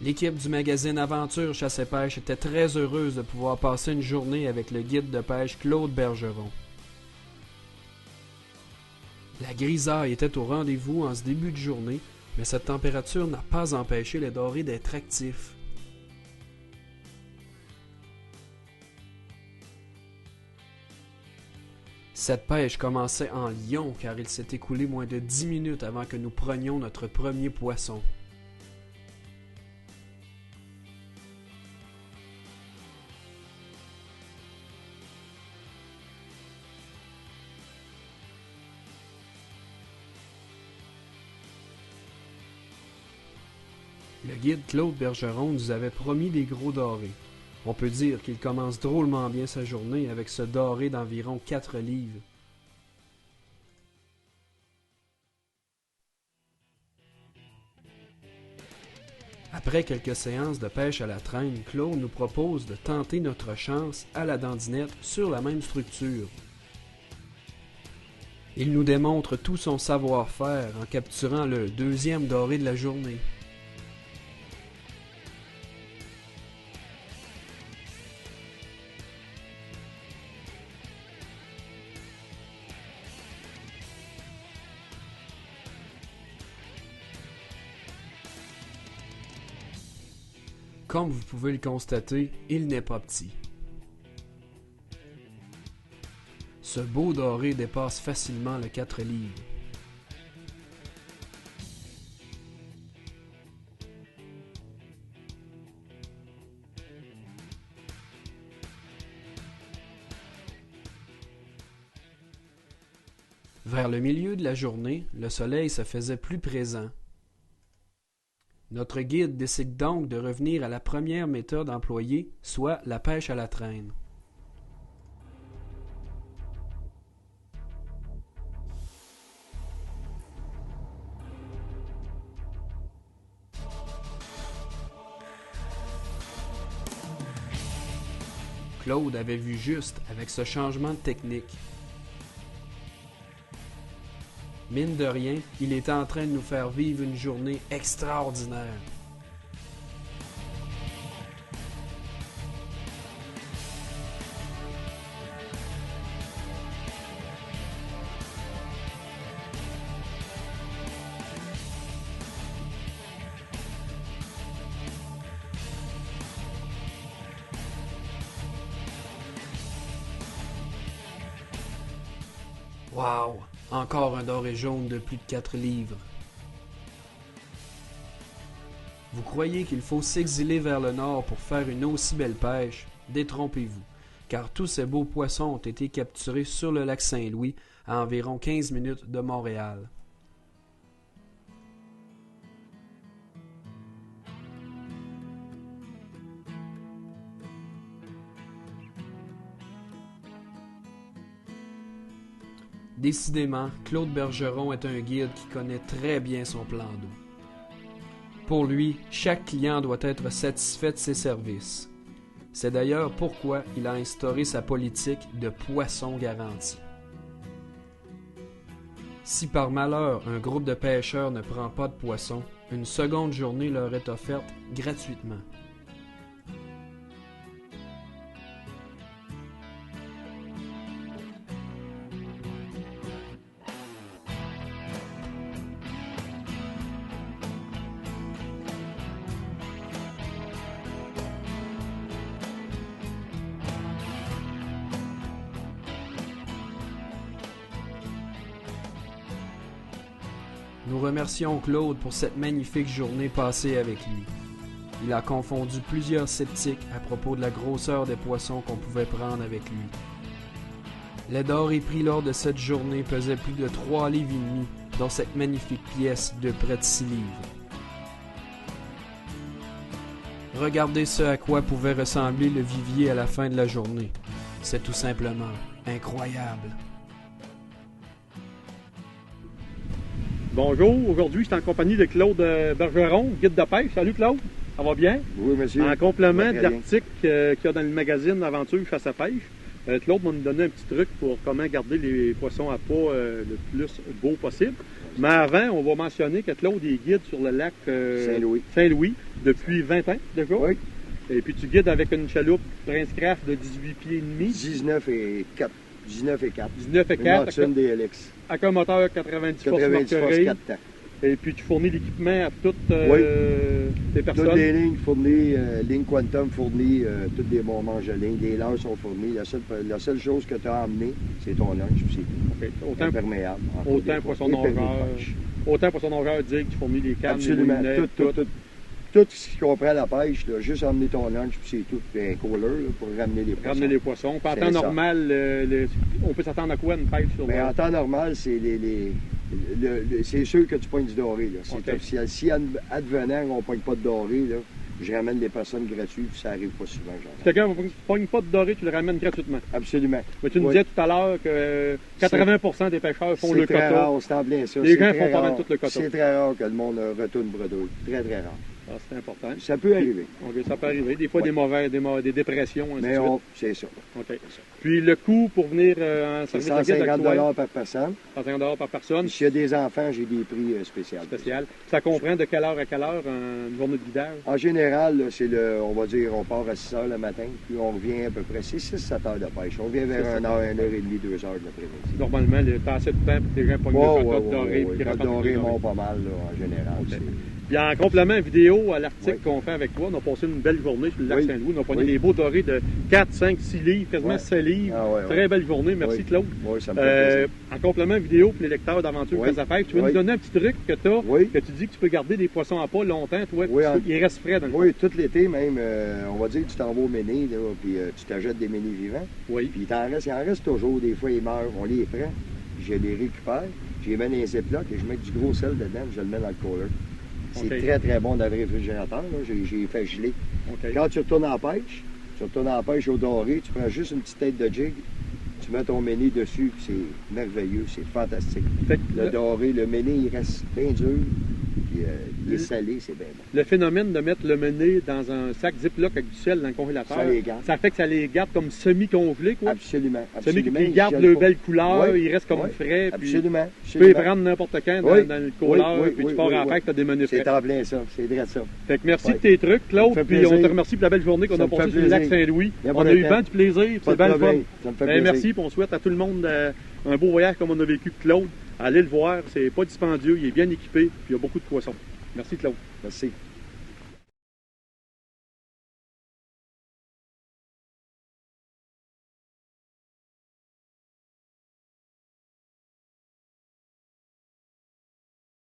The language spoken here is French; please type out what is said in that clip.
L'équipe du magazine Aventure Chasse et Pêche était très heureuse de pouvoir passer une journée avec le guide de pêche Claude Bergeron. La grisaille était au rendez-vous en ce début de journée, mais cette température n'a pas empêché les dorés d'être actifs. Cette pêche commençait en lion car il s'est écoulé moins de 10 minutes avant que nous prenions notre premier poisson. Le guide Claude Bergeron nous avait promis des gros dorés. On peut dire qu'il commence drôlement bien sa journée avec ce doré d'environ 4 livres. Après quelques séances de pêche à la traîne, Claude nous propose de tenter notre chance à la dandinette sur la même structure. Il nous démontre tout son savoir-faire en capturant le deuxième doré de la journée. Comme vous pouvez le constater, il n'est pas petit. Ce beau doré dépasse facilement le 4 livres. Vers le milieu de la journée, le soleil se faisait plus présent. Notre guide décide donc de revenir à la première méthode employée, soit la pêche à la traîne. Claude avait vu juste avec ce changement de technique. Mine de rien, il était en train de nous faire vivre une journée extraordinaire. Wow! Encore un doré jaune de plus de 4 livres. Vous croyez qu'il faut s'exiler vers le nord pour faire une aussi belle pêche? Détrompez-vous, car tous ces beaux poissons ont été capturés sur le lac Saint-Louis à environ 15 minutes de Montréal. Décidément, Claude Bergeron est un guide qui connaît très bien son plan d'eau. Pour lui, chaque client doit être satisfait de ses services. C'est d'ailleurs pourquoi il a instauré sa politique de poisson garanti. Si par malheur un groupe de pêcheurs ne prend pas de poisson, une seconde journée leur est offerte gratuitement. Nous remercions Claude pour cette magnifique journée passée avec lui. Il a confondu plusieurs sceptiques à propos de la grosseur des poissons qu'on pouvait prendre avec lui. Les dorés pris lors de cette journée pesaient plus de 3 livres et demi, dont cette magnifique pièce de près de 6 livres. Regardez ce à quoi pouvait ressembler le vivier à la fin de la journée. C'est tout simplement incroyable. Bonjour, aujourd'hui je suis en compagnie de Claude Bergeron, guide de pêche. Salut Claude, ça va bien? Oui, monsieur. En complément de l'article qu'il y a dans le magazine Aventure Chasse à Pêche, Claude va nous donner un petit truc pour comment garder les poissons à pas le plus beau possible. Mais avant, on va mentionner que Claude est guide sur le lac Saint-Louis depuis 20 ans déjà. Oui. Et puis tu guides avec une chaloupe Prince Craft de 18 pieds et demi. 19 et 4. 19 et 4. 19 et 4. Une DLX. Avec un moteur 90 forces 90 forces Mercury. 4 temps. Et puis tu fournis l'équipement à toutes les personnes. Toutes les lignes fournies, ligne Quantum fournie, toutes des bons manches de ligne, des lances sont fournies. La seule chose que tu as amenée, c'est ton lunch, c'est Okay. imperméable. Autant poisson nageur, digue, tu fournis les cannes, absolument, les lunettes, tout ce qui comprend la pêche, là, juste emmener ton lunch, puis c'est tout, puis un cooler là, pour ramener les poissons. Ramener les poissons. Puis en temps normal, on peut s'attendre à quoi une pêche sur en temps normal, c'est c'est sûr que tu pognes du doré. C'est officiel. Si advenant, on ne pogne pas de doré, là, je ramène des personnes gratuites, puis ça arrive pas souvent. Si quelqu'un ne pogne pas de doré, tu le ramènes gratuitement. Absolument. Mais tu nous disais tout à l'heure que 80% des pêcheurs font le quota. C'est très rare, c'est en plein ça. Les gens font pas mal tout le quota. C'est très rare que le monde retourne bredouille. Très, très rare. Ah, c'est important. Ça peut arriver. Okay, ça peut arriver. Des fois, des dépressions. Mais c'est ça. OK. Puis le coût pour venir en service de guide actuel, $150 par personne. 150 par personne. S'il y a des enfants, j'ai des prix spéciaux. Ça comprend de quelle heure à quelle heure une journée de guidage? En général, c'est on va dire, on part à 6 heures le matin, puis on revient à peu près 6-7 heures de pêche. On vient vers 1 heure, 1 heure et demie, 2 heures de l'après-midi. Normalement, tu as assez de temps pour que les gens pognent le quota doré. Le doré monte pas mal, là, en général. Okay. Puis en complément vidéo à l'article qu'on fait avec toi, on a passé une belle journée sur le lac Saint-Louis. On a pogné des beaux dorés de 4, 5, 6 livres, quasiment 7 livres. Très belle journée. Merci Claude. Oui, ça me fait plaisir. En complément vidéo pour les lecteurs d'aventure Casa Pêche, tu veux nous donner un petit truc que tu as, que tu dis que tu peux garder des poissons à pas longtemps, toi, il reste frais dans le Oui, tout l'été même, on va dire que tu t'en vas au méné, puis tu t'achètes des ménés vivants. Oui. Puis il en reste toujours. Des fois, ils meurent. On les prend, je les récupère, je les mets dans les ziplocs et je mets du gros sel dedans, je le mets dans le cooler. C'est très, très bon dans le réfrigérateur. J'ai fait geler. Quand tu retournes en pêche, au doré, tu prends juste une petite tête de jig, tu mets ton méné dessus, c'est merveilleux, c'est fantastique. Le doré, le méné, il reste bien dur, puis il est salé, c'est bien bon. Le phénomène de mettre le méné dans un sac Ziploc avec du sel dans le congélateur, ça fait que ça les garde comme semi-congelés, quoi? Absolument. Ils gardent leur belle couleur, ils restent comme frais. Absolument. Tu peux les prendre n'importe quand dans le cooler, puis tu pars en fête, tu as des menus frais. C'est en plein ça, c'est vrai ça. Fait que merci de tes trucs, Claude, puis on te remercie pour la belle journée qu'on a passée sur le lac Saint-Louis. On a eu bien du plaisir, c'est bien le fun. Merci, puis on souhaite à tout le monde un beau voyage comme on a vécu avec Claude. Allez le voir, c'est pas dispendieux, il est bien équipé, puis il y a beaucoup de poissons. Merci Claude. Merci.